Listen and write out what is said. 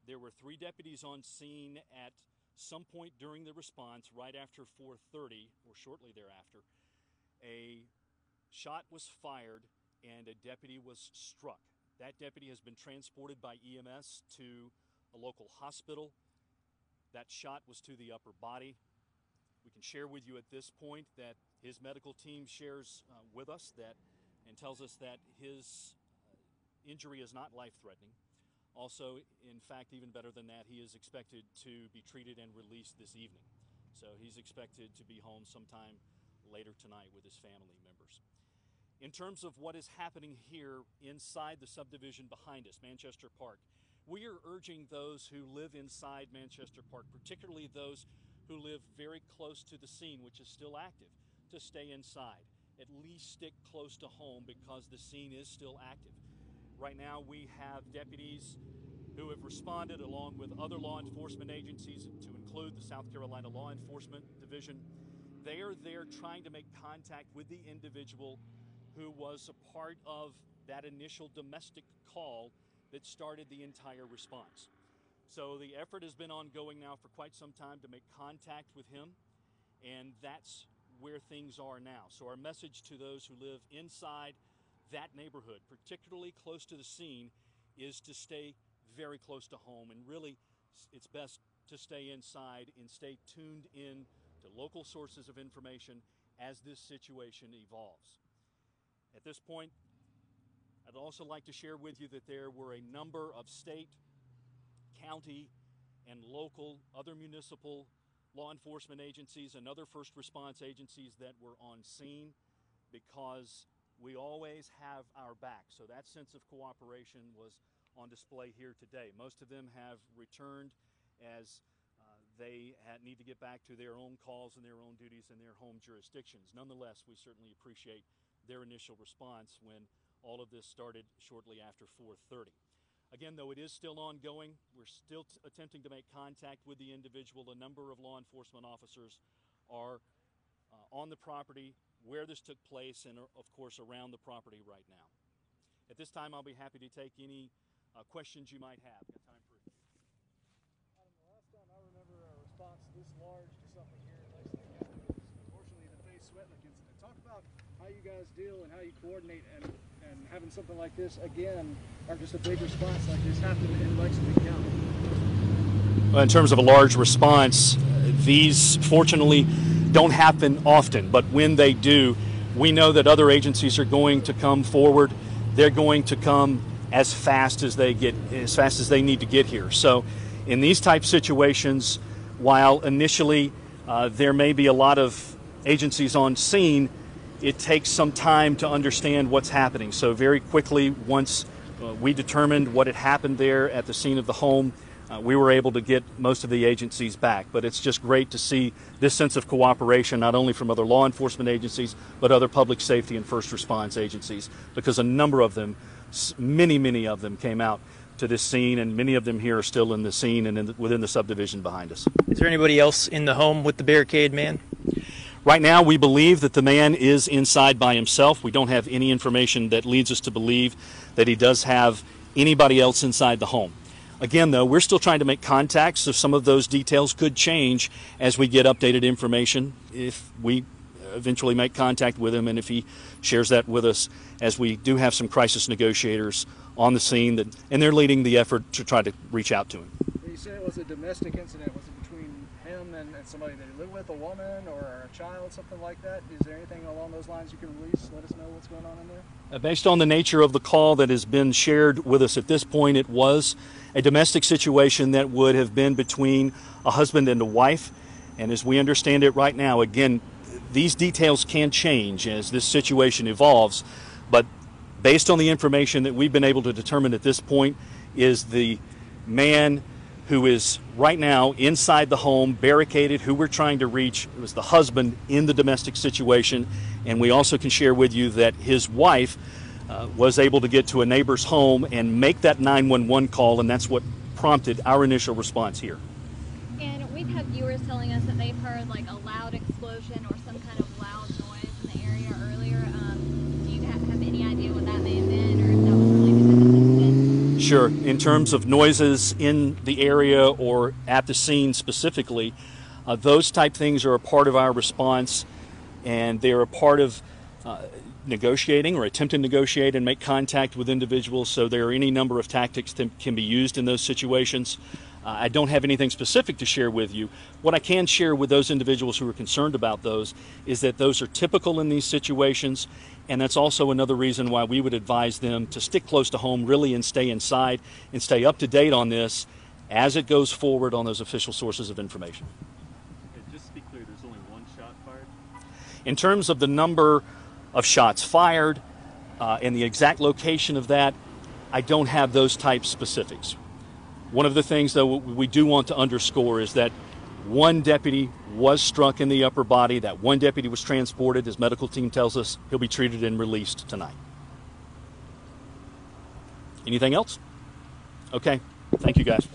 There were 3 deputies on scene at some point during the response, right after 4:30 or shortly thereafter. A shot was fired and a deputy was struck. That deputy has been transported by EMS to a local hospital. That shot was to the upper body. We can share with you at this point that his medical team shares with us that and tells us that his injury is not life-threatening. Also, in fact, even better than that, he is expected to be treated and released this evening. So he's expected to be home sometime later tonight with his family members. In terms of what is happening here inside the subdivision behind us, Manchester Park, we are urging those who live inside Manchester Park, particularly those who live very close to the scene, which is still active, to stay inside. At least stick close to home because the scene is still active. Right now we have deputies who have responded along with other law enforcement agencies, to include the South Carolina Law Enforcement Division. They are there trying to make contact with the individual who was a part of that initial domestic call that started the entire response. So the effort has been ongoing now for quite some time to make contact with him, and that's where things are now. So our message to those who live inside that neighborhood, particularly close to the scene, is to stay very close to home, and really it's best to stay inside and stay tuned in to local sources of information as this situation evolves. At this point, I'd also like to share with you that there were a number of state, county, and local, other municipal law enforcement agencies and other first response agencies that were on scene, because we always have our back. So that sense of cooperation was on display here today. Most of them have returned as they need to get back to their own calls and their own duties in their home jurisdictions. Nonetheless, we certainly appreciate their initial response when all of this started shortly after 4:30. Again, though it is still ongoing, we're still attempting to make contact with the individual. A number of law enforcement officers are on the property where this took place and, of course, around the property right now. At this time, I'll be happy to take any questions you might have. Got time for a few. Adam, the last time I remember a response this large to something here in Lexington County was unfortunately the Faye Sweatlick incident. Talk about how you guys deal and how you coordinate and having something like this again, or just a big response like this happen in Lexington County. Well, in terms of a large response, these fortunately don't happen often, but when they do, we know that other agencies are going to come forward. They're going to come as fast as they need to get here. So in these type situations, while initially there may be a lot of agencies on scene, it takes some time to understand what's happening. So very quickly, once we determined what had happened there at the scene of the home, we were able to get most of the agencies back. But it's just great to see this sense of cooperation, not only from other law enforcement agencies, but other public safety and first response agencies, because a number of them, many of them came out to this scene, and many of them here are still in the scene and within the subdivision behind us. Is there anybody else in the home with the barricade man? Right now, we believe that the man is inside by himself. We don't have any information that leads us to believe that he does have anybody else inside the home. Again, though, we're still trying to make contacts, so some of those details could change as we get updated information if we eventually make contact with him and if he shares that with us, as we do have some crisis negotiators on the scene, and they're leading the effort to try to reach out to him. You said it was a domestic incident. Was it between him and somebody that he lived with, a woman or a child, something like that? Is there anything along those lines you can release? Let us know what's going on in there. Based on the nature of the call that has been shared with us at this point, it was a domestic situation that would have been between a husband and a wife. And as we understand it right now, again, these details can change as this situation evolves, but based on the information that we've been able to determine at this point, is the man who is right now inside the home, barricaded, who we're trying to reach. It was the husband in the domestic situation, and we also can share with you that his wife was able to get to a neighbor's home and make that 911 call, and that's what prompted our initial response here. And we've had viewers telling us that they've heard like a loud explosion or some kind of loud noise in the area earlier. Do you have any idea what that may have been, or if that was related to this incident? Sure. In terms of noises in the area or at the scene specifically, those type things are a part of our response, and they're a part of negotiating or attempting to negotiate and make contact with individuals. So there are any number of tactics that can be used in those situations. I don't have anything specific to share with you. What I can share with those individuals who are concerned about those is that those are typical in these situations, and that's also another reason why we would advise them to stick close to home really and stay inside and stay up to date on this as it goes forward on those official sources of information. And just to be clear, there's only one shot fired? In terms of the number of shots fired and the exact location of that, I don't have those type specifics. One of the things, though, we do want to underscore is that one deputy was struck in the upper body. That one deputy was transported. His medical team tells us he'll be treated and released tonight. Anything else? Okay. Thank you, guys.